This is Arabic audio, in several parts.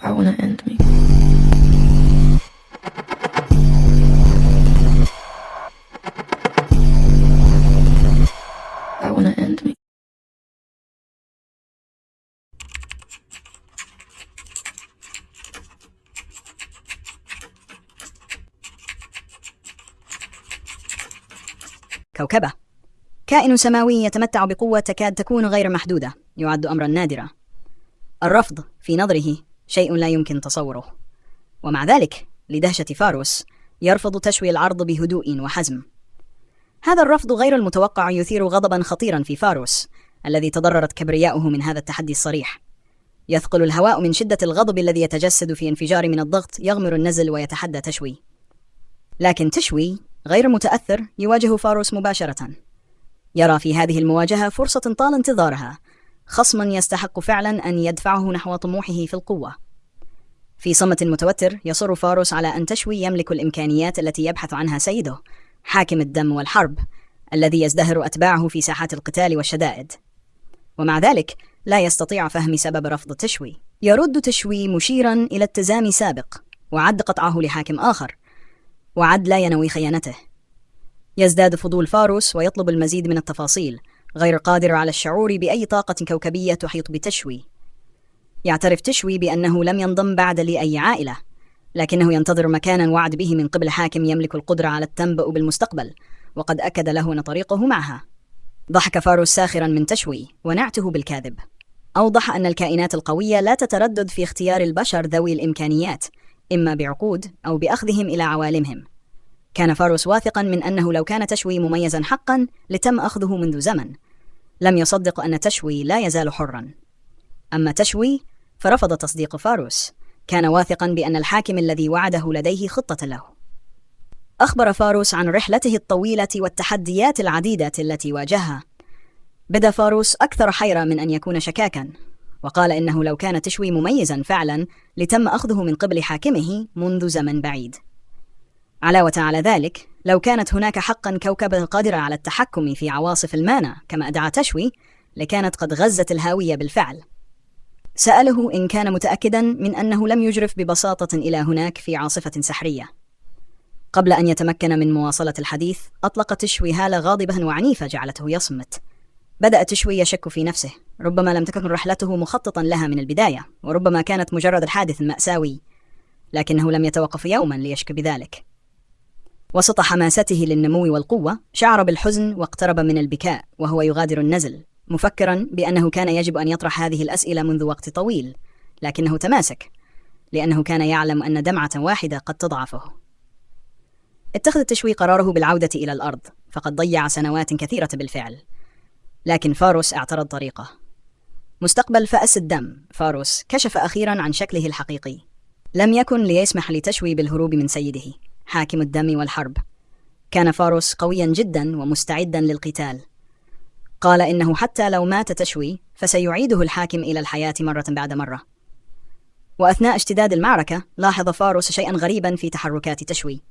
I wanna end me. I wanna end me. كوكبة، كائن سماوي يتمتع بقوة تكاد تكون غير محدودة، يعد أمرا نادرا. الرفض في نظره شيء لا يمكن تصوره، ومع ذلك لدهشة فاروس يرفض تشوي العرض بهدوء وحزم. هذا الرفض غير المتوقع يثير غضبا خطيرا في فاروس الذي تضررت كبرياؤه من هذا التحدي الصريح. يثقل الهواء من شدة الغضب الذي يتجسد في انفجار من الضغط يغمر النزل ويتحدى تشوي. لكن تشوي غير متأثر يواجه فاروس مباشرة. يرى في هذه المواجهة فرصة طال انتظارها، خصما يستحق فعلا أن يدفعه نحو طموحه في القوة. في صمت متوتر يصر فاروس على أن تشوي يملك الإمكانيات التي يبحث عنها سيده، حاكم الدم والحرب، الذي يزدهر أتباعه في ساحات القتال والشدائد. ومع ذلك لا يستطيع فهم سبب رفض تشوي. يرد تشوي مشيرا إلى اتزام سابق، وعد قطعه لحاكم آخر، وعد لا ينوي خيانته. يزداد فضول فاروس ويطلب المزيد من التفاصيل، غير قادر على الشعور بأي طاقة كوكبية تحيط بتشوي. يعترف تشوي بأنه لم ينضم بعد لأي عائلة، لكنه ينتظر مكانا وعد به من قبل حاكم يملك القدرة على التنبؤ بالمستقبل، وقد أكد له أن طريقه معها. ضحك فاروس ساخرا من تشوي ونعته بالكاذب. أوضح أن الكائنات القوية لا تتردد في اختيار البشر ذوي الإمكانيات، إما بعقود أو بأخذهم إلى عوالمهم. كان فاروس واثقا من أنه لو كان تشوي مميزا حقا لتم أخذه منذ زمن. لم يصدق أن تشوي لا يزال حرا. أما تشوي فرفض تصديق فاروس، كان واثقا بأن الحاكم الذي وعده لديه خطة له. أخبر فاروس عن رحلته الطويلة والتحديات العديدة التي واجهها. بدا فاروس أكثر حيرة من أن يكون شكاكا، وقال إنه لو كان تشوي مميزا فعلا لتم أخذه من قبل حاكمه منذ زمن بعيد. علاوة على ذلك، لو كانت هناك حقا كوكبة قادرة على التحكم في عواصف المانا كما أدعى تشوي، لكانت قد غزت الهاوية بالفعل. سأله إن كان متأكدا من أنه لم يجرف ببساطة إلى هناك في عاصفة سحرية. قبل أن يتمكن من مواصلة الحديث، أطلق تشوي هالة غاضبة وعنيفة جعلته يصمت. بدأ تشوي يشك في نفسه، ربما لم تكن رحلته مخططا لها من البداية، وربما كانت مجرد حادث مأساوي، لكنه لم يتوقف يوما ليشك بذلك. وسط حماسته للنمو والقوة شعر بالحزن واقترب من البكاء وهو يغادر النزل، مفكرا بأنه كان يجب أن يطرح هذه الأسئلة منذ وقت طويل، لكنه تماسك لأنه كان يعلم أن دمعة واحدة قد تضعفه. اتخذ تشوي قراره بالعودة إلى الأرض، فقد ضيع سنوات كثيرة بالفعل. لكن فاروس اعترض طريقه. مستقبل فأس الدم فاروس كشف أخيرا عن شكله الحقيقي. لم يكن ليسمح لتشوي بالهروب من سيده حاكم الدم والحرب. كان فاروس قويا جدا ومستعدا للقتال. قال إنه حتى لو مات تشوي فسيعيده الحاكم إلى الحياة مرة بعد مرة. وأثناء اشتداد المعركة لاحظ فاروس شيئا غريبا في تحركات تشوي.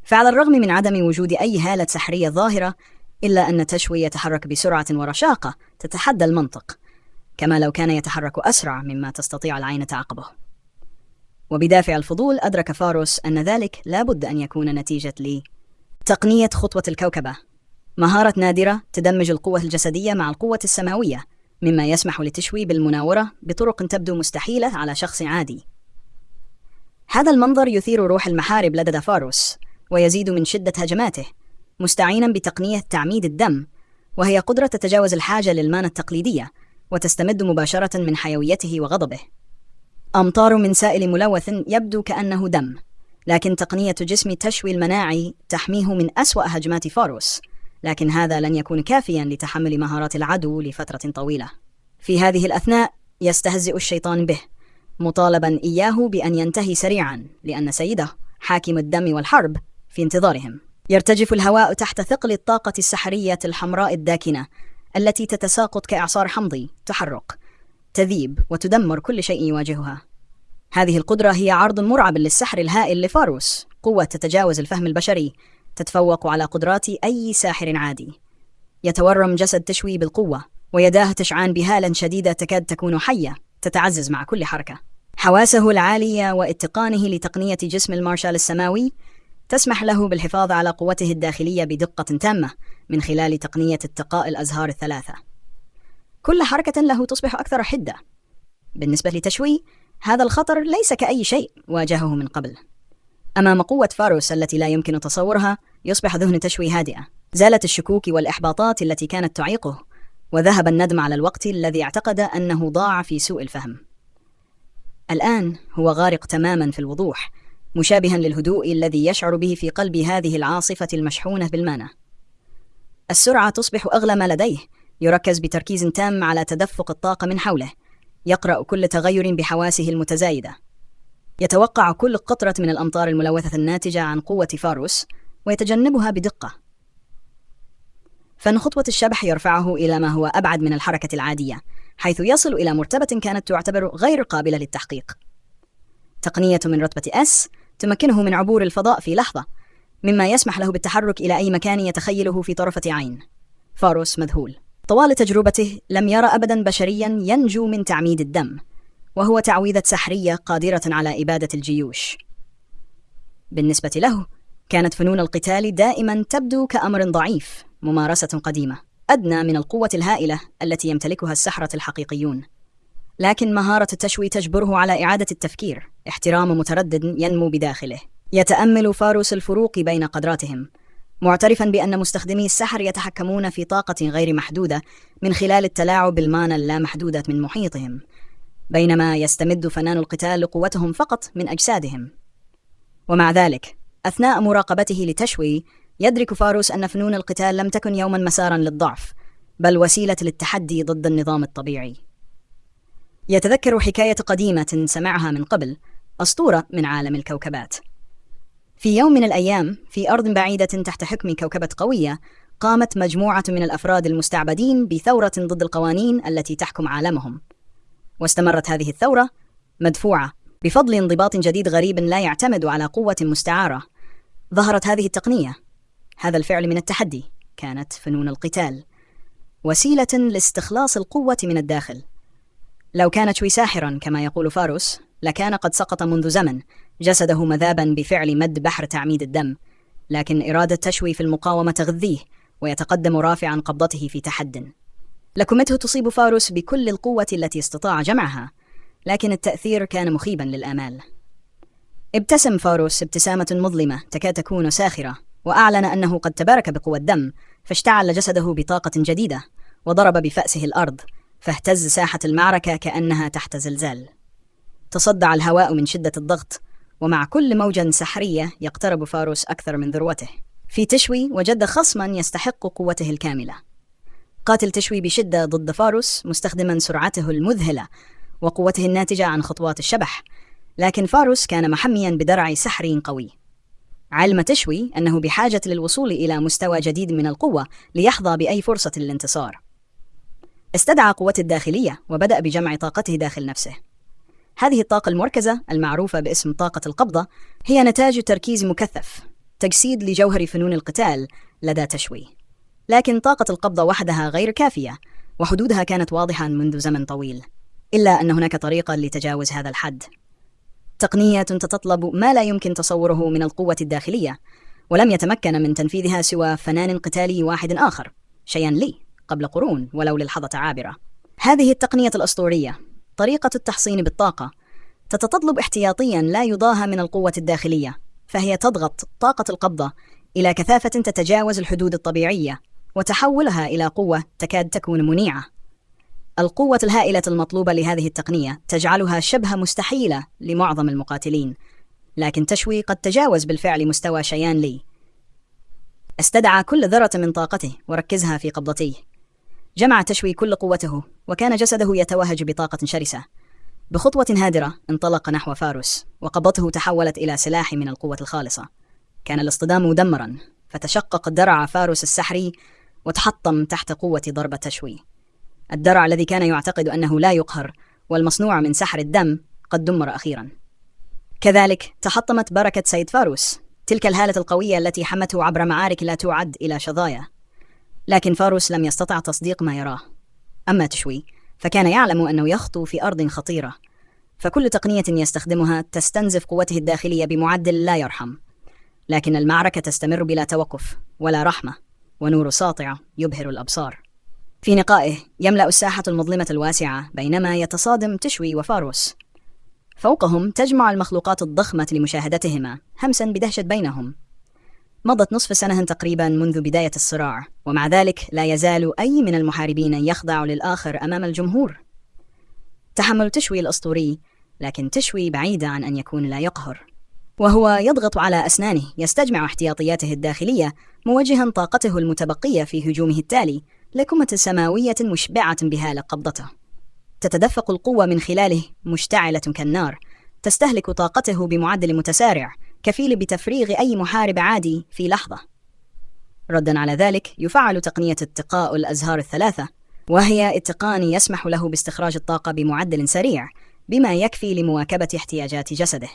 فعلى الرغم من عدم وجود أي هالة سحرية ظاهرة، إلا أن تشوي يتحرك بسرعة ورشاقة تتحدى المنطق، كما لو كان يتحرك أسرع مما تستطيع العين تعقبه. وبدافع الفضول أدرك فاروس أن ذلك لا بد أن يكون نتيجة تقنية خطوة الكوكبة، مهارة نادرة تدمج القوة الجسدية مع القوة السماوية، مما يسمح لتشوي بالمناورة بطرق تبدو مستحيلة على شخص عادي. هذا المنظر يثير روح المحارب لدى فاروس ويزيد من شدة هجماته، مستعينا بتقنية تعميد الدم، وهي قدرة تتجاوز الحاجة للمانا التقليدية وتستمد مباشرة من حيويته وغضبه. أمطار من سائل ملوث يبدو كأنه دم، لكن تقنية جسم تشوي المناعي تحميه من أسوأ هجمات فاروس، لكن هذا لن يكون كافيا لتحمل مهارات العدو لفترة طويلة. في هذه الأثناء يستهزئ الشيطان به، مطالبا إياه بأن ينتهي سريعا لأن سيده حاكم الدم والحرب في انتظارهم. يرتجف الهواء تحت ثقل الطاقة السحرية الحمراء الداكنة التي تتساقط كإعصار حمضي، تحرق، تذيب وتدمر كل شيء يواجهها. هذه القدرة هي عرض مرعب للسحر الهائل لفاروس، قوة تتجاوز الفهم البشري، تتفوق على قدرات أي ساحر عادي. يتورم جسد تشوي بالقوة، ويداه تشعان بهالا شديدة تكاد تكون حية، تتعزز مع كل حركة. حواسه العالية واتقانه لتقنية جسم المارشال السماوي تسمح له بالحفاظ على قوته الداخلية بدقة تامة من خلال تقنية اتقاء الأزهار الثلاثة. كل حركة له تصبح أكثر حدة. بالنسبة لتشوي، هذا الخطر ليس كأي شيء واجهه من قبل. أمام قوة فاروس التي لا يمكن تصورها، يصبح ذهن تشوي هادئة. زالت الشكوك والإحباطات التي كانت تعيقه، وذهب الندم على الوقت الذي اعتقد أنه ضاع في سوء الفهم. الآن هو غارق تماما في الوضوح، مشابها للهدوء الذي يشعر به في قلب هذه العاصفة المشحونة بالمانع. السرعة تصبح أغلى ما لديه، يركز بتركيز تام على تدفق الطاقة من حوله، يقرأ كل تغير بحواسه المتزايدة، يتوقع كل قطرة من الأمطار الملوثة الناتجة عن قوة فاروس ويتجنبها بدقة. فن خطوة الشبح يرفعه إلى ما هو أبعد من الحركة العادية، حيث يصل إلى مرتبة كانت تعتبر غير قابلة للتحقيق. تقنية من رتبة S تمكنه من عبور الفضاء في لحظة، مما يسمح له بالتحرك إلى أي مكان يتخيله في طرفة عين. فاروس مذهول. طوال تجربته لم يرى أبدا بشريا ينجو من تعميد الدم، وهو تعويذة سحرية قادرة على إبادة الجيوش. بالنسبة له، كانت فنون القتال دائما تبدو كأمر ضعيف، ممارسة قديمة، أدنى من القوة الهائلة التي يمتلكها السحرة الحقيقيون. لكن مهارة التشوي تجبره على إعادة التفكير، احترام متردد ينمو بداخله. يتأمل فاروس الفروق بين قدراتهم، معترفا بأن مستخدمي السحر يتحكمون في طاقة غير محدودة من خلال التلاعب بالمانا اللامحدودة من محيطهم، بينما يستمد فنان القتال قوتهم فقط من أجسادهم. ومع ذلك، أثناء مراقبته لتشوي، يدرك فاروس أن فنون القتال لم تكن يوما مسارا للضعف، بل وسيلة للتحدي ضد النظام الطبيعي. يتذكر حكاية قديمة سمعها من قبل، أسطورة من عالم الكوكبات. في يوم من الأيام، في أرض بعيدة تحت حكم كوكبة قوية، قامت مجموعة من الأفراد المستعبدين بثورة ضد القوانين التي تحكم عالمهم. واستمرت هذه الثورة مدفوعة بفضل انضباط جديد غريب لا يعتمد على قوة مستعارة. ظهرت هذه التقنية، هذا الفعل من التحدي، كانت فنون القتال، وسيلة لاستخلاص القوة من الداخل. لو كان تشوي ساحرا كما يقول فاروس، لكان قد سقط منذ زمن، جسده مذابا بفعل مد بحر تعميد الدم. لكن إرادة تشوي في المقاومة تغذيه، ويتقدم رافعا قبضته في تحد. لكمته تصيب فاروس بكل القوة التي استطاع جمعها، لكن التأثير كان مخيبا للآمال. ابتسم فاروس ابتسامة مظلمة تكاد تكون ساخرة، وأعلن أنه قد تبارك بقوة الدم، فاشتعل جسده بطاقة جديدة، وضرب بفأسه الأرض، فاهتز ساحة المعركة كأنها تحت زلزال. تصدع الهواء من شدة الضغط، ومع كل موجة سحرية يقترب فاروس أكثر من ذروته. في تشوي وجد خصما يستحق قوته الكاملة. قاتل تشوي بشدة ضد فاروس، مستخدما سرعته المذهلة وقوته الناتجة عن خطوات الشبح، لكن فاروس كان محميا بدرع سحري قوي. علم تشوي أنه بحاجة للوصول إلى مستوى جديد من القوة ليحظى بأي فرصة للانتصار. استدعى قوته الداخلية وبدأ بجمع طاقته داخل نفسه. هذه الطاقة المركزة المعروفة باسم طاقة القبضة هي نتاج تركيز مكثف، تجسيد لجوهر فنون القتال لدى تشوي. لكن طاقة القبضة وحدها غير كافية، وحدودها كانت واضحة منذ زمن طويل، إلا أن هناك طريقة لتجاوز هذا الحد. تقنية تتطلب ما لا يمكن تصوره من القوة الداخلية، ولم يتمكن من تنفيذها سوى فنان قتالي واحد آخر، شيان لي، قبل قرون ولو للحظة عابرة. هذه التقنية الأسطورية، طريقة التحصين بالطاقة، تتطلب احتياطيا لا يضاهى من القوة الداخلية، فهي تضغط طاقة القبضة إلى كثافة تتجاوز الحدود الطبيعية، وتحولها إلى قوة تكاد تكون منيعة. القوة الهائلة المطلوبة لهذه التقنية تجعلها شبه مستحيلة لمعظم المقاتلين، لكن تشوي قد تجاوز بالفعل مستوى شيان لي. استدعى كل ذرة من طاقته وركزها في قبضتيه. جمع تشوي كل قوته، وكان جسده يتوهج بطاقة شرسة. بخطوة هادرة انطلق نحو فاروس، وقبضته تحولت إلى سلاح من القوة الخالصة. كان الاصطدام مدمرا، فتشقق درع فاروس السحري وتحطم تحت قوة ضربة تشوي. الدرع الذي كان يعتقد أنه لا يقهر والمصنوع من سحر الدم قد دمر أخيرا. كذلك تحطمت بركة سيد فاروس، تلك الهالة القوية التي حمته عبر معارك لا تعد إلى شظايا. لكن فاروس لم يستطع تصديق ما يراه. أما تشوي فكان يعلم أنه يخطو في أرض خطيرة، فكل تقنية يستخدمها تستنزف قوته الداخلية بمعدل لا يرحم، لكن المعركة تستمر بلا توقف ولا رحمة، ونور ساطع يبهر الأبصار. في نقائه يملأ الساحة المظلمة الواسعة بينما يتصادم تشوي وفاروس. فوقهم تجمع المخلوقات الضخمة لمشاهدتهما همسا بدهشة بينهم. مضت نصف سنة تقريبا منذ بداية الصراع، ومع ذلك لا يزال أي من المحاربين يخضع للآخر أمام الجمهور. تحمل تشوي الأسطوري، لكن تشوي بعيد عن أن يكون لا يقهر، وهو يضغط على أسنانه يستجمع احتياطياته الداخلية، موجها طاقته المتبقية في هجومه التالي لكمة سماوية مشبعة بهالة قبضته. تتدفق القوة من خلاله مشتعلة كالنار، تستهلك طاقته بمعدل متسارع كفيل بتفريغ أي محارب عادي في لحظة. رداً على ذلك يفعل تقنية اتقاء الأزهار الثلاثة، وهي اتقان يسمح له باستخراج الطاقة بمعدل سريع بما يكفي لمواكبة احتياجات جسده.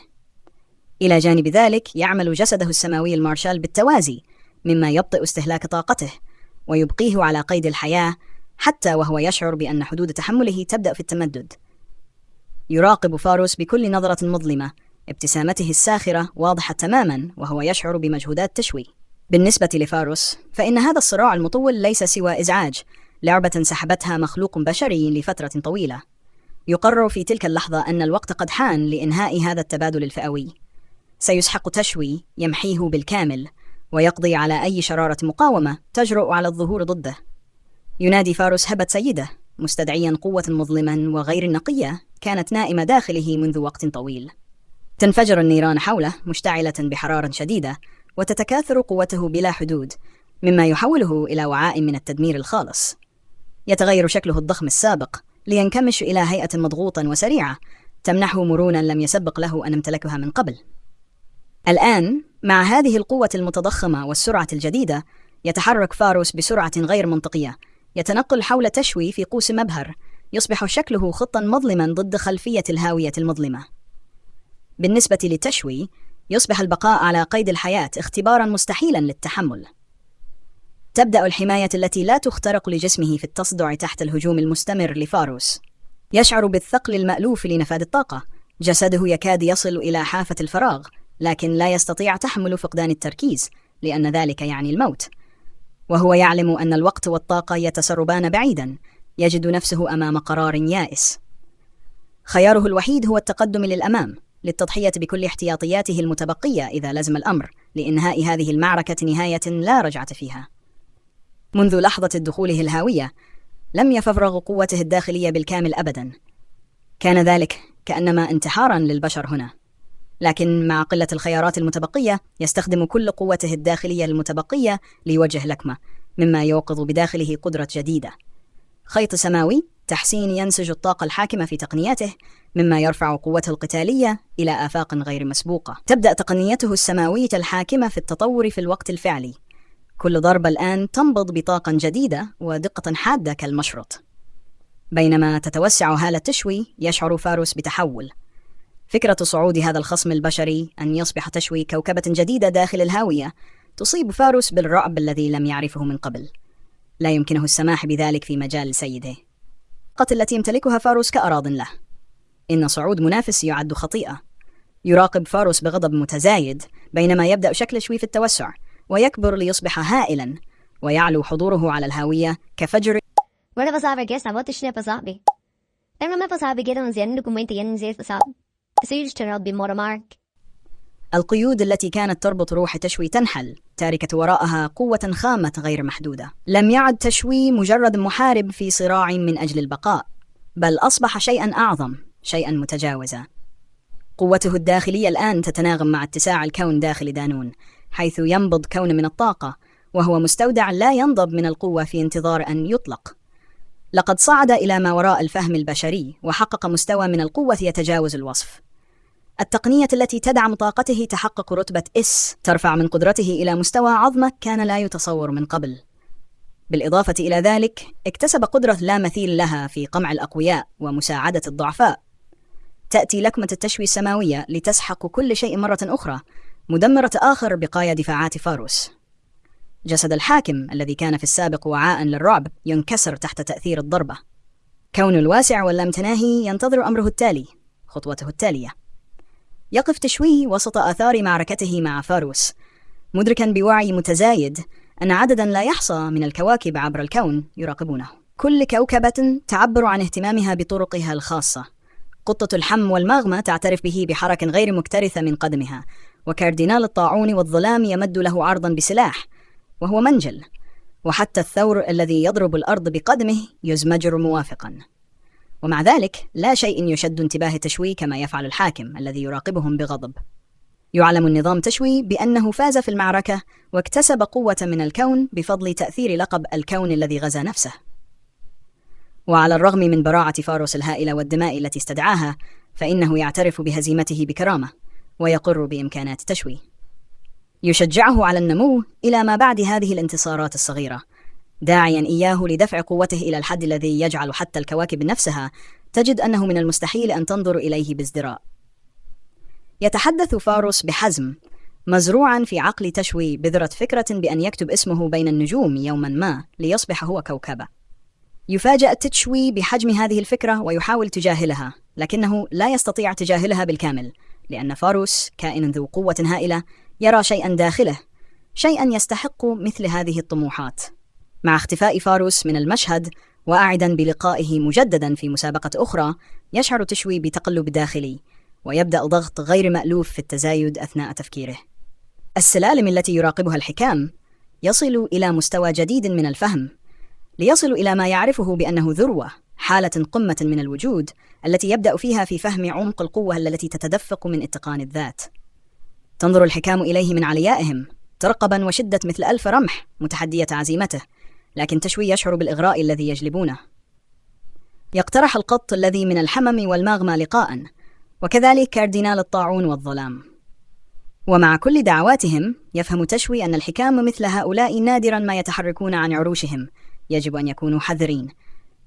إلى جانب ذلك يعمل جسده السماوي المارشال بالتوازي، مما يبطئ استهلاك طاقته ويبقيه على قيد الحياة حتى وهو يشعر بأن حدود تحمله تبدأ في التمدد. يراقب فاروس بكل نظرة مظلمة، ابتسامته الساخرة واضحة تماما وهو يشعر بمجهودات تشوي. بالنسبة لفاروس فإن هذا الصراع المطول ليس سوى إزعاج، لعبة سحبتها مخلوق بشري لفترة طويلة. يقرر في تلك اللحظة أن الوقت قد حان لإنهاء هذا التبادل الفئوي. سيسحق تشوي، يمحيه بالكامل ويقضي على أي شرارة مقاومة تجرؤ على الظهور ضده. ينادي فاروس هبة سيده، مستدعيا قوة مظلما وغير نقية كانت نائمة داخله منذ وقت طويل. تنفجر النيران حوله مشتعلة بحرارة شديدة، وتتكاثر قوته بلا حدود، مما يحوله إلى وعاء من التدمير الخالص. يتغير شكله الضخم السابق لينكمش إلى هيئة مضغوطة وسريعة تمنحه مرونة لم يسبق له أن امتلكها من قبل. الآن مع هذه القوة المتضخمة والسرعة الجديدة يتحرك فاروس بسرعة غير منطقية، يتنقل حول تشوي في قوس مبهر، يصبح شكله خطا مظلما ضد خلفية الهاوية المظلمة. بالنسبة لتشوي يصبح البقاء على قيد الحياة اختبارا مستحيلا للتحمل. تبدأ الحماية التي لا تخترق لجسمه في التصدع تحت الهجوم المستمر لفاروس. يشعر بالثقل المألوف لنفاذ الطاقة، جسده يكاد يصل إلى حافة الفراغ، لكن لا يستطيع تحمل فقدان التركيز لأن ذلك يعني الموت. وهو يعلم أن الوقت والطاقة يتسربان بعيدا، يجد نفسه أمام قرار يائس. خياره الوحيد هو التقدم للأمام للتضحية بكل احتياطياته المتبقية إذا لزم الأمر لإنهاء هذه المعركة نهاية لا رجعة فيها. منذ لحظة دخوله الهاوية لم يفرغ قوته الداخلية بالكامل أبدا. كان ذلك كأنما انتحارا للبشر هنا، لكن مع قلة الخيارات المتبقية يستخدم كل قوته الداخلية المتبقية ليوجه لكمة، مما يوقظ بداخله قدرة جديدة. خيط سماوي تحسين ينسج الطاقة الحاكمة في تقنياته، مما يرفع قوته القتالية إلى آفاق غير مسبوقة. تبدأ تقنيته السماوية الحاكمة في التطور في الوقت الفعلي. كل ضربة الآن تنبض بطاقة جديدة ودقة حادة كالمشرط. بينما تتوسع هالة تشوي يشعر فاروس بتحول. فكرة صعود هذا الخصم البشري أن يصبح تشوي كوكبة جديدة داخل الهاوية تصيب فاروس بالرعب الذي لم يعرفه من قبل. لا يمكنه السماح بذلك في مجال سيده. الطاقة التي يمتلكها فاروس كأراض له. إن صعود منافس يعد خطيئة. يراقب فاروس بغضب متزايد بينما يبدأ شكل شوي في التوسع ويكبر ليصبح هائلا، ويعلو حضوره على الهاوية كفجر. القيود التي كانت تربط روح تشوي تنحل، تاركة وراءها قوة خامة غير محدودة. لم يعد تشوي مجرد محارب في صراع من أجل البقاء، بل أصبح شيئا أعظم، شيئا متجاوزا. قوته الداخلية الآن تتناغم مع اتساع الكون داخل دانون، حيث ينبض كون من الطاقة، وهو مستودع لا ينضب من القوة في انتظار أن يطلق. لقد صعد إلى ما وراء الفهم البشري وحقق مستوى من القوة يتجاوز الوصف. التقنية التي تدعم طاقته تحقق رتبة S، ترفع من قدرته إلى مستوى عظمة كان لا يتصور من قبل. بالإضافة إلى ذلك اكتسب قدرة لا مثيل لها في قمع الأقوياء ومساعدة الضعفاء. تأتي لكمة التشوي السماوية لتسحق كل شيء مرة أخرى، مدمرة آخر بقايا دفاعات فاروس. جسد الحاكم الذي كان في السابق وعاء للرعب ينكسر تحت تأثير الضربة. كون الواسع واللامتناهي ينتظر أمره التالي، خطوته التالية. يقف تشوي وسط آثار معركته مع فاروس، مدركا بوعي متزايد أن عددا لا يحصى من الكواكب عبر الكون يراقبونه، كل كوكبة تعبر عن اهتمامها بطرقها الخاصة. قطة الحم والماغمة تعترف به بحركة غير مكترثة من قدمها، وكاردينال الطاعون والظلام يمد له عرضا بسلاح وهو منجل، وحتى الثور الذي يضرب الأرض بقدمه يزمجر موافقا. ومع ذلك لا شيء يشد انتباه تشوي كما يفعل الحاكم الذي يراقبهم بغضب. يعلم النظام تشوي بأنه فاز في المعركة واكتسب قوة من الكون بفضل تأثير لقب الكون الذي غزا نفسه. وعلى الرغم من براعة فاروس الهائلة والدماء التي استدعاها، فإنه يعترف بهزيمته بكرامة ويقر بإمكانات تشوي. يشجعه على النمو إلى ما بعد هذه الانتصارات الصغيرة، داعيا إياه لدفع قوته إلى الحد الذي يجعل حتى الكواكب نفسها تجد أنه من المستحيل أن تنظر إليه بازدراء. يتحدث فاروس بحزم، مزروعا في عقل تشوي بذرة فكرة بأن يكتب اسمه بين النجوم يوما ما ليصبح هو كوكبة. يفاجأ تشوي بحجم هذه الفكرة ويحاول تجاهلها، لكنه لا يستطيع تجاهلها بالكامل، لأن فاروس كائن ذو قوة هائلة يرى شيئا داخله، شيئا يستحق مثل هذه الطموحات. مع اختفاء فاروس من المشهد وأعدا بلقائه مجددا في مسابقة أخرى، يشعر تشوي بتقلب داخلي ويبدأ ضغط غير مألوف في التزايد أثناء تفكيره. السلالم التي يراقبها الحكام يصل إلى مستوى جديد من الفهم، ليصل إلى ما يعرفه بأنه ذروة، حالة قمة من الوجود التي يبدأ فيها في فهم عمق القوة التي تتدفق من اتقان الذات. تنظر الحكام إليه من عليائهم ترقبا وشدة مثل 1000 رمح متحدية عزيمته، لكن تشوي يشعر بالإغراء الذي يجلبونه. يقترح القط الذي من الحمم والماغمة لقاء، وكذلك كاردينال الطاعون والظلام. ومع كل دعواتهم يفهم تشوي أن الحكام مثل هؤلاء نادرا ما يتحركون عن عروشهم، يجب أن يكونوا حذرين،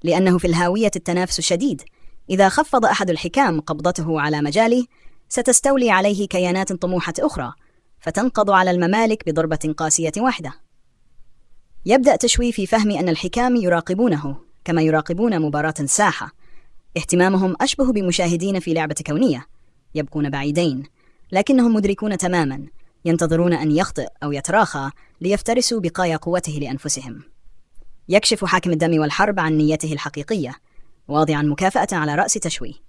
لأنه في الهاوية التنافس شديد. إذا خفض أحد الحكام قبضته على مجاله ستستولي عليه كيانات طموحة أخرى، فتنقض على الممالك بضربة قاسية واحدة. يبدأ تشوي في فهم أن الحكام يراقبونه كما يراقبون مباراة ساحة، اهتمامهم أشبه بمشاهدين في لعبة كونية، يبقون بعيدين لكنهم مدركون تماما، ينتظرون أن يخطئ أو يتراخى ليفترسوا بقايا قوته لأنفسهم. يكشف حاكم الدم والحرب عن نيته الحقيقية، واضعا مكافأة على رأس تشوي.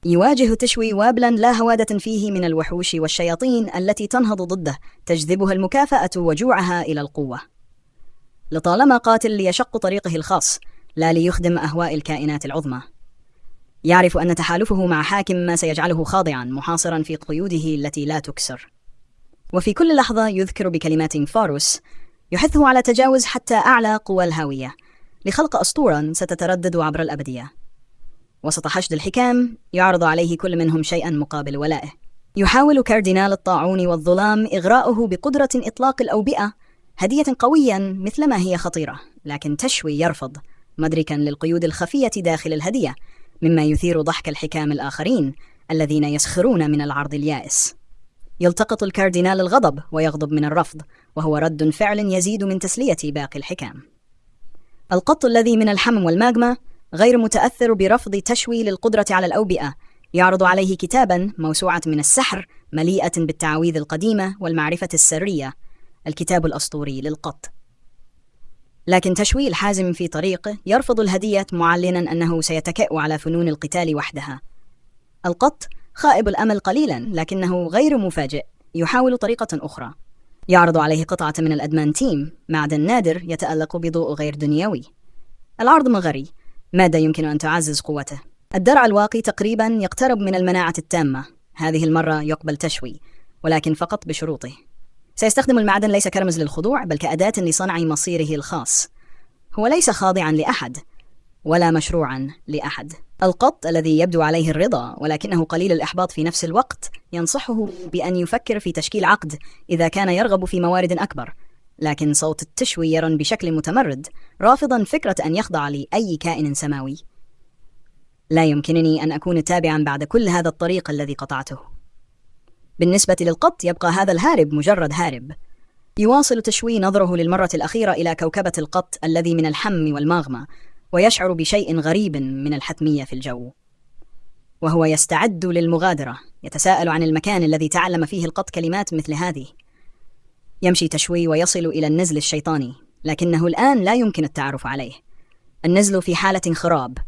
يواجه تشوي وابلا لا هوادة فيه من الوحوش والشياطين التي تنهض ضده، تجذبها المكافأة وجوعها إلى القوة. لطالما قاتل ليشق طريقه الخاص، لا ليخدم أهواء الكائنات العظمى. يعرف أن تحالفه مع حاكم ما سيجعله خاضعا محاصرا في قيوده التي لا تكسر. وفي كل لحظة يذكر بكلمات فاروس يحثه على تجاوز حتى أعلى قوى الهاوية لخلق أسطورا ستتردد عبر الأبدية. وسط حشد الحكام يعرض عليه كل منهم شيئا مقابل ولائه. يحاول كاردينال الطاعون والظلام إغراءه بقدرة إطلاق الأوبئة، هدية قويا مثلما هي خطيرة، لكن تشوي يرفض، مدركا للقيود الخفية داخل الهدية، مما يثير ضحك الحكام الآخرين الذين يسخرون من العرض اليائس. يلتقط الكاردينال الغضب ويغضب من الرفض، وهو رد فعل يزيد من تسلية باقي الحكام. القط الذي من الحمم والماغما غير متأثر برفض تشوي للقدرة على الأوبئة، يعرض عليه كتابا موسوعة من السحر مليئة بالتعاويذ القديمة والمعرفة السرية، الكتاب الأسطوري للقط. لكن تشوي الحازم في طريقه يرفض الهدية، معلنا أنه سيتكئ على فنون القتال وحدها. القط خائب الأمل قليلا، لكنه غير مفاجئ، يحاول طريقة أخرى. يعرض عليه قطعة من الأدمانتيم، معدن نادر يتألق بضوء غير دنيوي. العرض مغري، مادة يمكن أن تعزز قوته. الدرع الواقي تقريبا يقترب من المناعة التامة. هذه المرة يقبل تشوي، ولكن فقط بشروطه. سيستخدم المعدن ليس كرمز للخضوع، بل كأداة لصنع مصيره الخاص. هو ليس خاضعا لأحد ولا مشروعا لأحد. القط الذي يبدو عليه الرضا ولكنه قليل الإحباط في نفس الوقت ينصحه بأن يفكر في تشكيل عقد إذا كان يرغب في موارد أكبر، لكن صوت التشوي يرن بشكل متمرد، رافضا فكرة أن يخضع لأي كائن سماوي. لا يمكنني أن أكون تابعا بعد كل هذا الطريق الذي قطعته. بالنسبة للقط يبقى هذا الهارب مجرد هارب. يواصل تشوي نظره للمرة الأخيرة إلى كوكبة القط الذي من الحم والماغمة، ويشعر بشيء غريب من الحتمية في الجو. وهو يستعد للمغادرة، يتساءل عن المكان الذي تعلم فيه القط كلمات مثل هذه. يمشي تشوي ويصل إلى النزل الشيطاني، لكنه الآن لا يمكن التعرف عليه. النزل في حالة خراب،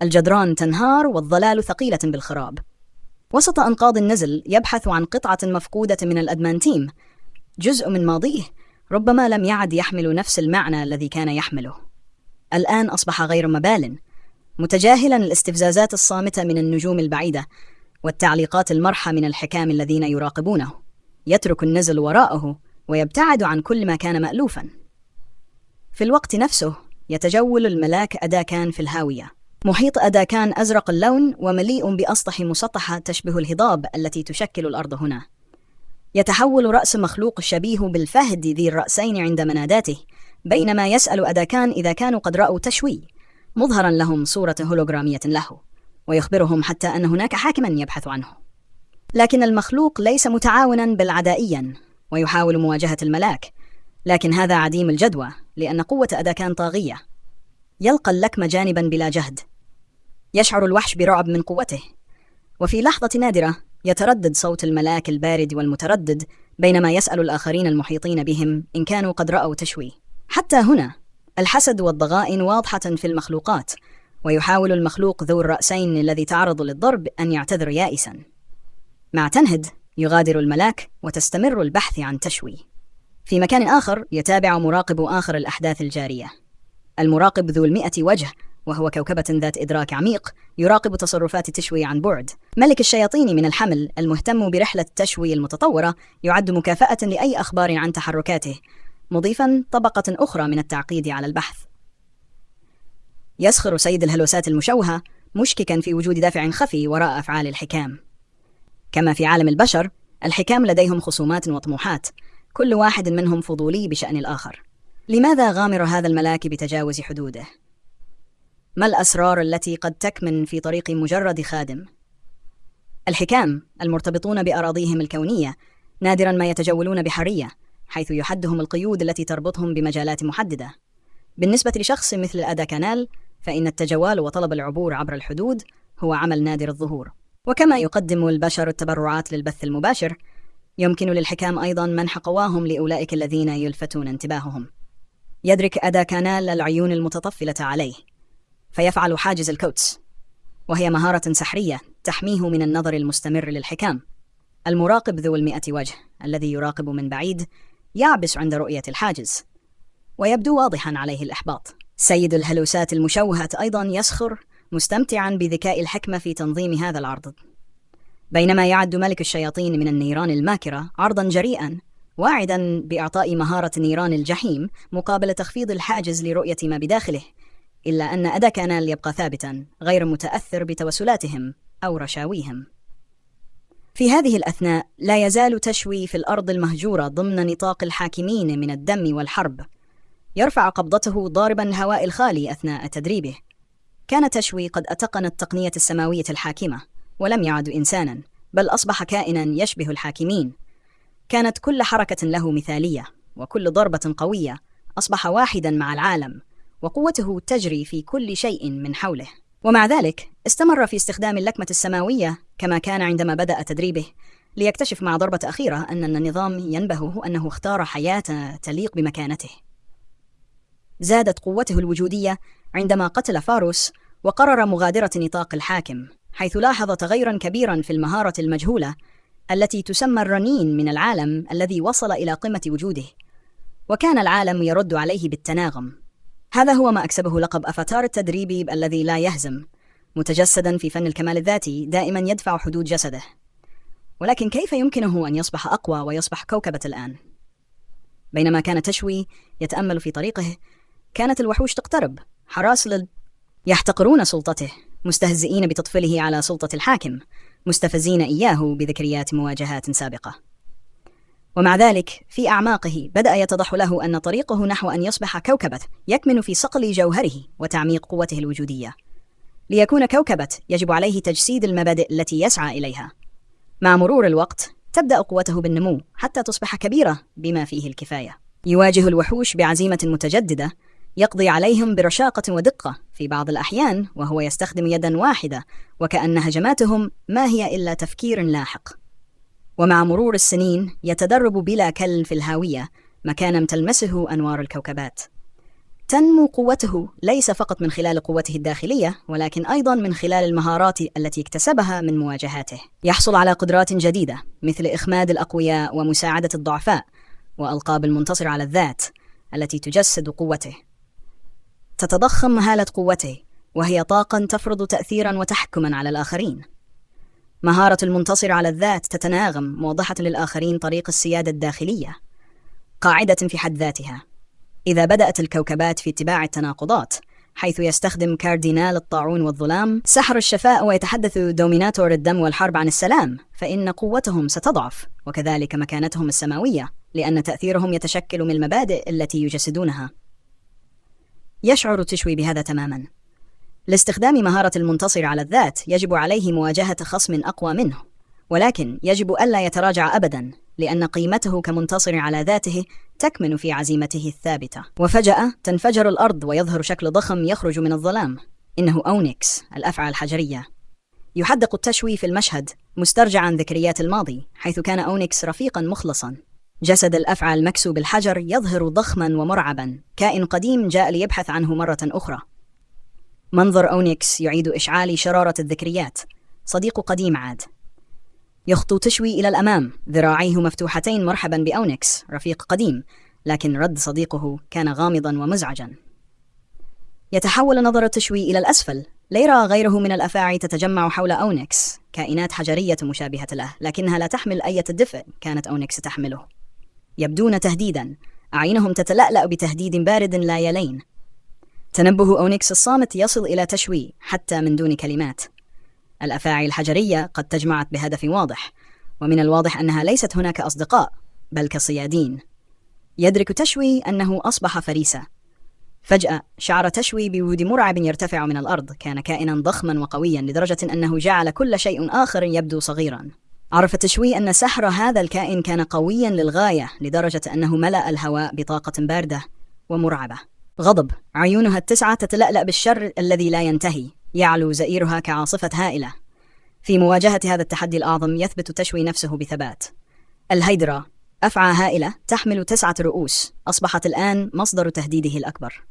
الجدران تنهار والظلال ثقيلة بالخراب. وسط أنقاض النزل يبحث عن قطعة مفقودة من الأدمانتيم، جزء من ماضيه ربما لم يعد يحمل نفس المعنى الذي كان يحمله. الآن أصبح غير مبال، متجاهلا الاستفزازات الصامتة من النجوم البعيدة والتعليقات المرحة من الحكام الذين يراقبونه. يترك النزل وراءه ويبتعد عن كل ما كان مألوفا. في الوقت نفسه يتجول الملاك أداكان في الهاوية. محيط أداكان أزرق اللون ومليء بأسطح مسطحة تشبه الهضاب التي تشكل الأرض هنا. يتحول رأس مخلوق شبيه بالفهد ذي الرأسين عند مناداته، بينما يسأل أداكان إذا كانوا قد رأوا تشوي، مظهرا لهم صورة هولوغرامية له، ويخبرهم حتى أن هناك حاكما يبحث عنه. لكن المخلوق ليس متعاونا بل عدائيا، ويحاول مواجهة الملاك، لكن هذا عديم الجدوى لأن قوة أداكان طاغية. يلقى اللكم جانبا بلا جهد. يشعر الوحش برعب من قوته، وفي لحظة نادرة يتردد صوت الملاك البارد والمتردد بينما يسأل الآخرين المحيطين بهم إن كانوا قد رأوا تشوي. حتى هنا الحسد والضغائن واضحة في المخلوقات، ويحاول المخلوق ذو الرأسين الذي تعرض للضرب أن يعتذر يائسا. مع تنهد يغادر الملاك وتستمر البحث عن تشوي. في مكان آخر يتابع مراقب آخر الأحداث الجارية. المراقب ذو 100 وجه، وهو كوكبة ذات إدراك عميق يراقب تصرفات تشوي عن بعد. ملك الشياطين من الحمل المهتم برحلة تشوي المتطورة يعد مكافأة لأي أخبار عن تحركاته، مضيفا طبقة أخرى من التعقيد على البحث. يسخر سيد الهلوسات المشوهة مشككا في وجود دافع خفي وراء أفعال الحكام. كما في عالم البشر، الحكام لديهم خصومات وطموحات، كل واحد منهم فضولي بشأن الآخر. لماذا غامر هذا الملاك بتجاوز حدوده؟ ما الأسرار التي قد تكمن في طريق مجرد خادم؟ الحكام المرتبطون بأراضيهم الكونية نادرا ما يتجولون بحرية، حيث يحدهم القيود التي تربطهم بمجالات محددة. بالنسبة لشخص مثل أداكانال، فإن التجوال وطلب العبور عبر الحدود هو عمل نادر الظهور. وكما يقدم البشر التبرعات للبث المباشر، يمكن للحكام أيضا منح قواهم لأولئك الذين يلفتون انتباههم. يدرك أداكانال العيون المتطفلة عليه، فيفعل حاجز الكوتس، وهي مهارة سحرية تحميه من النظر المستمر للحكام. المراقب ذو 100 وجه الذي يراقب من بعيد يعبس عند رؤية الحاجز، ويبدو واضحا عليه الإحباط. سيد الهلوسات المشوهة أيضا يسخر مستمتعا بذكاء الحكمة في تنظيم هذا العرض. بينما يعد ملك الشياطين من النيران الماكرة عرضا جريئا، واعدا بإعطاء مهارة نيران الجحيم مقابل تخفيض الحاجز لرؤية ما بداخله، إلا أن أداكانال يبقى ثابتا غير متأثر بتوسلاتهم أو رشاويهم. في هذه الأثناء لا يزال تشوي في الأرض المهجورة ضمن نطاق الحاكمين من الدم والحرب. يرفع قبضته ضاربا الهواء الخالي أثناء تدريبه. كان تشوي قد أتقن التقنية السماوية الحاكمة، ولم يعد إنسانا، بل أصبح كائنا يشبه الحاكمين. كانت كل حركة له مثالية، وكل ضربة قوية. أصبح واحدا مع العالم، وقوته تجري في كل شيء من حوله. ومع ذلك استمر في استخدام اللكمة السماوية كما كان عندما بدأ تدريبه، ليكتشف مع ضربة أخيرة أن النظام ينبهه أنه اختار حياة تليق بمكانته. زادت قوته الوجودية عندما قتل فاروس وقرر مغادرة نطاق الحاكم، حيث لاحظ تغيرا كبيرا في المهارة المجهولة التي تسمى الرنين من العالم الذي وصل إلى قمة وجوده، وكان العالم يرد عليه بالتناغم. هذا هو ما أكسبه لقب أفاتار التدريبي الذي لا يهزم، متجسدا في فن الكمال الذاتي دائما يدفع حدود جسده. ولكن كيف يمكنه أن يصبح أقوى ويصبح كوكبة الآن؟ بينما كان تشوي يتأمل في طريقه، كانت الوحوش تقترب، حراس يحتقرون سلطته، مستهزئين بتطفيله على سلطة الحاكم، مستفزين إياه بذكريات مواجهات سابقة. ومع ذلك في أعماقه بدأ يتضح له أن طريقه نحو أن يصبح كوكبة يكمن في صقل جوهره وتعميق قوته الوجودية. ليكون كوكبة يجب عليه تجسيد المبادئ التي يسعى إليها. مع مرور الوقت تبدأ قوته بالنمو حتى تصبح كبيرة بما فيه الكفاية. يواجه الوحوش بعزيمة متجددة، يقضي عليهم برشاقة ودقة في بعض الأحيان، وهو يستخدم يدا واحدة، وكأن هجماتهم ما هي إلا تفكير لاحق. ومع مرور السنين يتدرب بلا كل في الهاوية مكان تلمسه أنوار الكوكبات. تنمو قوته ليس فقط من خلال قوته الداخلية، ولكن أيضا من خلال المهارات التي اكتسبها من مواجهاته. يحصل على قدرات جديدة مثل إخماد الأقوياء ومساعدة الضعفاء، وألقاب المنتصر على الذات التي تجسد قوته. تتضخم هالة قوته، وهي طاقة تفرض تأثيرا وتحكما على الآخرين. مهارة المنتصر على الذات تتناغم موضحة للآخرين طريق السيادة الداخلية، قاعدة في حد ذاتها. إذا بدأت الكوكبات في اتباع التناقضات، حيث يستخدم كاردينال الطاعون والظلام سحر الشفاء ويتحدث دوميناتور الدم والحرب عن السلام، فإن قوتهم ستضعف، وكذلك مكانتهم السماوية، لأن تأثيرهم يتشكل من المبادئ التي يجسدونها. يشعر تشوي بهذا تماما. لاستخدام مهارة المنتصر على الذات يجب عليه مواجهة خصم أقوى منه، ولكن يجب ألا يتراجع أبدا، لأن قيمته كمنتصر على ذاته تكمن في عزيمته الثابتة. وفجأة تنفجر الأرض ويظهر شكل ضخم يخرج من الظلام. إنه أونيكس، الأفعى الحجرية. يحدق التشوي في المشهد مسترجعا ذكريات الماضي، حيث كان أونيكس رفيقا مخلصا. جسد الأفعى المكسو بالحجر يظهر ضخما ومرعبا، كائن قديم جاء ليبحث عنه مرة أخرى. منظر أونيكس يعيد إشعال شرارة الذكريات. صديق قديم عاد. يخطو تشوي إلى الأمام، ذراعيه مفتوحتين مرحبا بأونيكس، رفيق قديم، لكن رد صديقه كان غامضا ومزعجا. يتحول نظر تشوي إلى الأسفل، ليرى غيره من الأفاعي تتجمع حول أونيكس، كائنات حجرية مشابهة له، لكنها لا تحمل أي دفء كانت أونيكس تحمله. يبدون تهديدا، أعينهم تتلألأ بتهديد بارد لا يلين. تنبه أونيكس الصامت يصل إلى تشوي حتى من دون كلمات. الأفاعي الحجرية قد تجمعت بهدف واضح، ومن الواضح أنها ليست هناك أصدقاء بل كصيادين. يدرك تشوي أنه أصبح فريسة. فجأة شعر تشوي بوجود مرعب يرتفع من الأرض. كان كائنا ضخما وقويا لدرجة أنه جعل كل شيء آخر يبدو صغيرا. عرف تشوي أن سحر هذا الكائن كان قويا للغاية، لدرجة أنه ملأ الهواء بطاقة باردة ومرعبة. غضب، عيونها التسعة تتلألأ بالشر الذي لا ينتهي، يعلو زئيرها كعاصفة هائلة. في مواجهة هذا التحدي الأعظم يثبت تشوي نفسه بثبات. الهيدرا، أفعى هائلة تحمل 9 رؤوس، أصبحت الآن مصدر تهديده الأكبر.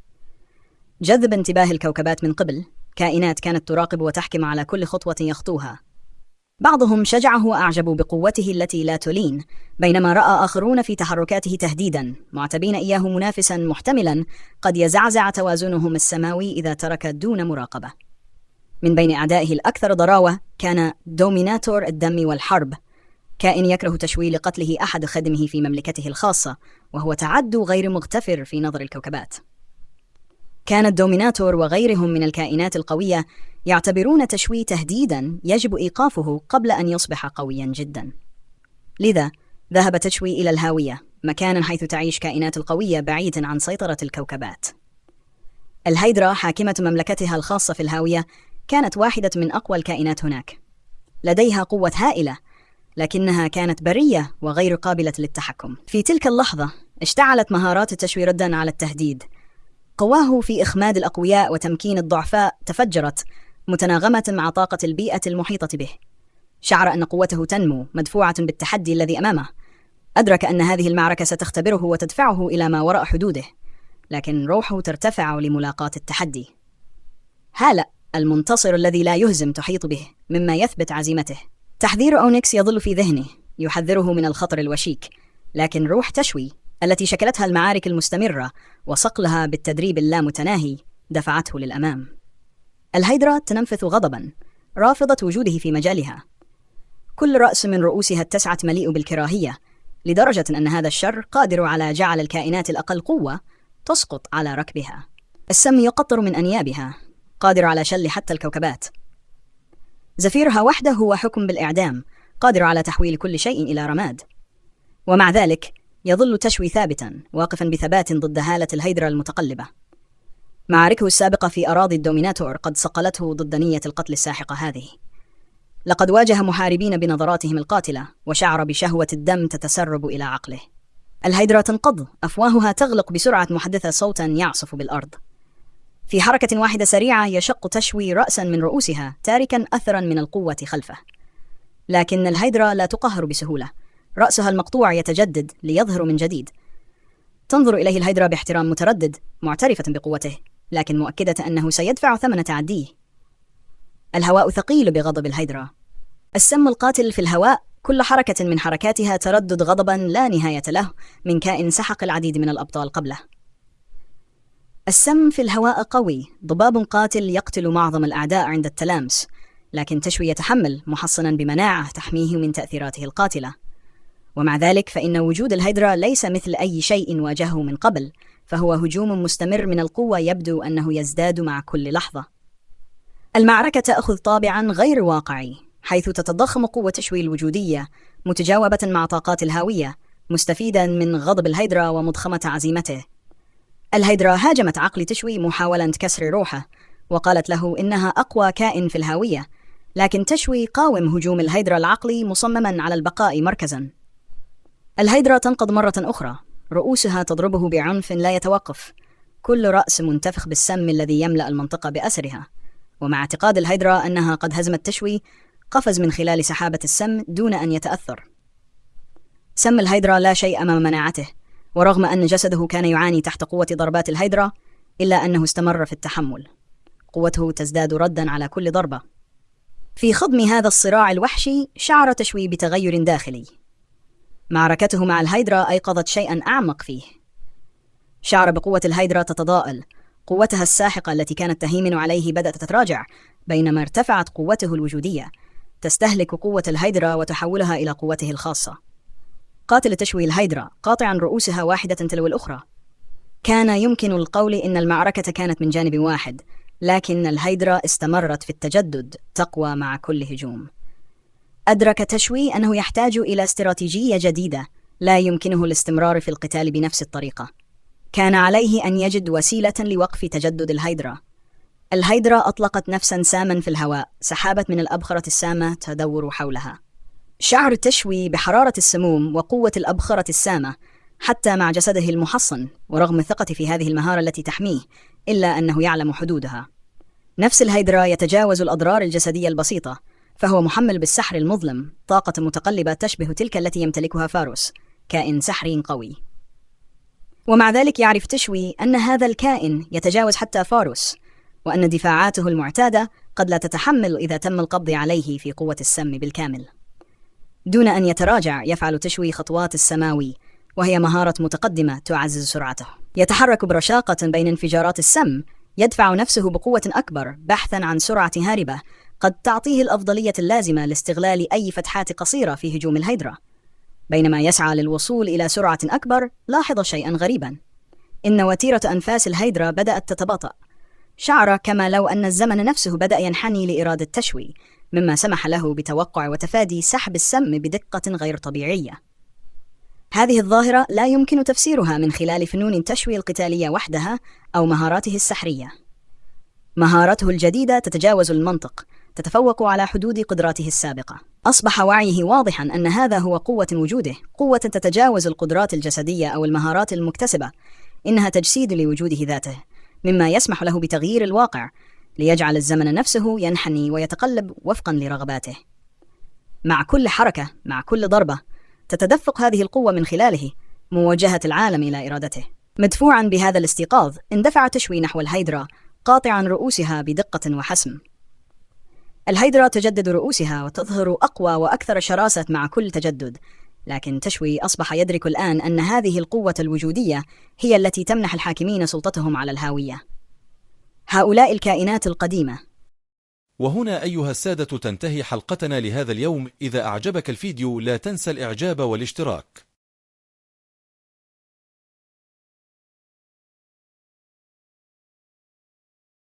جذب انتباه الكوكبات من قبل، كائنات كانت تراقب وتحكم على كل خطوة يخطوها. بعضهم شجعه وأعجبوا بقوته التي لا تلين، بينما رأى آخرون في تحركاته تهديدا، معتبين إياه منافسا محتملا قد يزعزع توازنهم السماوي إذا ترك دون مراقبة. من بين أعدائه الأكثر ضراوة كان دوميناتور الدم والحرب، كائن يكره تشوي لقتله أحد خدمه في مملكته الخاصة، وهو تعد غير مغتفر في نظر الكوكبات. كان الدوميناتور وغيرهم من الكائنات القوية يعتبرون تشوي تهديدا يجب إيقافه قبل أن يصبح قويا جدا. لذا ذهب تشوي إلى الهاوية، مكانا حيث تعيش كائنات القوية بعيدا عن سيطرة الكوكبات. الهيدرا، حاكمة مملكتها الخاصة في الهاوية، كانت واحدة من أقوى الكائنات هناك. لديها قوة هائلة، لكنها كانت برية وغير قابلة للتحكم. في تلك اللحظة اشتعلت مهارات تشوي ردا على التهديد. قواه في إخماد الأقوياء وتمكين الضعفاء تفجرت، متناغمة مع طاقة البيئة المحيطة به. شعر أن قوته تنمو مدفوعة بالتحدي الذي أمامه. أدرك أن هذه المعركة ستختبره وتدفعه إلى ما وراء حدوده، لكن روحه ترتفع لملاقاة التحدي. هالأ، المنتصر الذي لا يهزم تحيط به، مما يثبت عزيمته. تحذير أونيكس يظل في ذهنه، يحذره من الخطر الوشيك، لكن روح تشوي التي شكلتها المعارك المستمرة وصقلها بالتدريب اللامتناهي دفعته للأمام. الهيدرا تنفث غضبا، رافضة وجوده في مجالها. كل رأس من رؤوسها التسعة مليء بالكراهية، لدرجة أن هذا الشر قادر على جعل الكائنات الأقل قوة تسقط على ركبها. السم يقطر من أنيابها، قادر على شل حتى الكوكبات. زفيرها وحده هو حكم بالإعدام، قادر على تحويل كل شيء إلى رماد. ومع ذلك يظل تشوي ثابتا، واقفا بثبات ضد هالة الهيدرا المتقلبة. معاركه السابقة في أراضي الدوميناتور قد صقلته ضد نية القتل الساحقة هذه. لقد واجه محاربين بنظراتهم القاتلة، وشعر بشهوة الدم تتسرب إلى عقله. الهيدرا تنقض، أفواهها تغلق بسرعة محدثة صوتا يعصف بالأرض. في حركة واحدة سريعة يشق تشوي رأسا من رؤوسها تاركا أثرا من القوة خلفه. لكن الهيدرا لا تقهر بسهولة، رأسها المقطوع يتجدد ليظهر من جديد. تنظر إليه الهيدرا باحترام متردد، معترفة بقوته لكن مؤكدة أنه سيدفع ثمن تعديه. الهواء ثقيل بغضب الهيدرا، السم القاتل في الهواء، كل حركة من حركاتها تردد غضبا لا نهاية له من كائن سحق العديد من الأبطال قبله. السم في الهواء قوي، ضباب قاتل يقتل معظم الأعداء عند التلامس، لكن تشوي يتحمل محصنا بمناعة تحميه من تأثيراته القاتلة. ومع ذلك فإن وجود الهيدرا ليس مثل أي شيء واجهه من قبل، فهو هجوم مستمر من القوة يبدو أنه يزداد مع كل لحظة. المعركة تأخذ طابعا غير واقعي، حيث تتضخم قوة تشوي الوجودية متجاوبة مع طاقات الهاوية، مستفيدا من غضب الهيدرا ومضخمة عزيمته. الهيدرا هاجمت عقل تشوي محاولة كسر روحه، وقالت له إنها أقوى كائن في الهاوية، لكن تشوي قاوم هجوم الهيدرا العقلي مصمما على البقاء مركزا. الهيدرا تنقض مرة أخرى، رؤوسها تضربه بعنف لا يتوقف، كل رأس منتفخ بالسم الذي يملأ المنطقة بأسرها. ومع اعتقاد الهيدرا أنها قد هزمت تشوي، قفز من خلال سحابة السم دون أن يتأثر. سم الهيدرا لا شيء أمام مناعته، ورغم أن جسده كان يعاني تحت قوة ضربات الهيدرا، إلا أنه استمر في التحمل، قوته تزداد ردًا على كل ضربة. في خضم هذا الصراع الوحشي شعر تشوي بتغير داخلي. معركته مع الهيدرا أيقظت شيئا أعمق فيه. شعر بقوة الهيدرا تتضاءل، قوتها الساحقة التي كانت تهيمن عليه بدأت تتراجع، بينما ارتفعت قوته الوجودية، تستهلك قوة الهيدرا وتحولها إلى قوته الخاصة. قاتل تشوي الهيدرا قاطعا رؤوسها واحدة تلو الأخرى. كان يمكن القول إن المعركة كانت من جانب واحد، لكن الهيدرا استمرت في التجدد، تقوى مع كل هجوم. أدرك تشوي أنه يحتاج إلى استراتيجية جديدة، لا يمكنه الاستمرار في القتال بنفس الطريقة. كان عليه أن يجد وسيلة لوقف تجدد الهيدرا. الهيدرا أطلقت نفسا ساما في الهواء، سحابة من الأبخرة السامة تدور حولها. شعر تشوي بحرارة السموم وقوة الأبخرة السامة حتى مع جسده المحصن، ورغم الثقة في هذه المهارة التي تحميه، إلا أنه يعلم حدودها. نفس الهيدرا يتجاوز الأضرار الجسدية البسيطة، فهو محمل بالسحر المظلم، طاقة متقلبة تشبه تلك التي يمتلكها فاروس، كائن سحري قوي. ومع ذلك يعرف تشوي أن هذا الكائن يتجاوز حتى فاروس، وأن دفاعاته المعتادة قد لا تتحمل إذا تم القبض عليه في قوة السم بالكامل. دون أن يتراجع يفعل تشوي خطوات السماوي، وهي مهارة متقدمة تعزز سرعته. يتحرك برشاقة بين انفجارات السم، يدفع نفسه بقوة أكبر بحثا عن سرعة هاربة قد تعطيه الأفضلية اللازمة لاستغلال أي فتحات قصيرة في هجوم الهيدرا. بينما يسعى للوصول إلى سرعة أكبر، لاحظ شيئا غريبا: إن وتيرة أنفاس الهيدرا بدأت تتباطأ. شعر كما لو أن الزمن نفسه بدأ ينحني لإرادة تشوي، مما سمح له بتوقع وتفادي سحب السم بدقة غير طبيعية. هذه الظاهرة لا يمكن تفسيرها من خلال فنون تشوي القتالية وحدها أو مهاراته السحرية. مهارته الجديدة تتجاوز المنطق، تتفوق على حدود قدراته السابقة. أصبح وعيه واضحا أن هذا هو قوة وجوده، قوة تتجاوز القدرات الجسدية أو المهارات المكتسبة، إنها تجسيد لوجوده ذاته، مما يسمح له بتغيير الواقع ليجعل الزمن نفسه ينحني ويتقلب وفقا لرغباته. مع كل حركة، مع كل ضربة، تتدفق هذه القوة من خلاله، موجهة العالم إلى إرادته. مدفوعا بهذا الاستيقاظ، اندفع تشوي نحو الهيدرا، قاطعا رؤوسها بدقة وحسم. الهيدرا تجدد رؤوسها وتظهر أقوى وأكثر شراسة مع كل تجدد، لكن تشوي أصبح يدرك الآن أن هذه القوة الوجودية هي التي تمنح الحاكمين سلطتهم على الهاوية، هؤلاء الكائنات القديمة. وهنا أيها السادة تنتهي حلقتنا لهذا اليوم. إذا أعجبك الفيديو لا تنسى الإعجاب والاشتراك.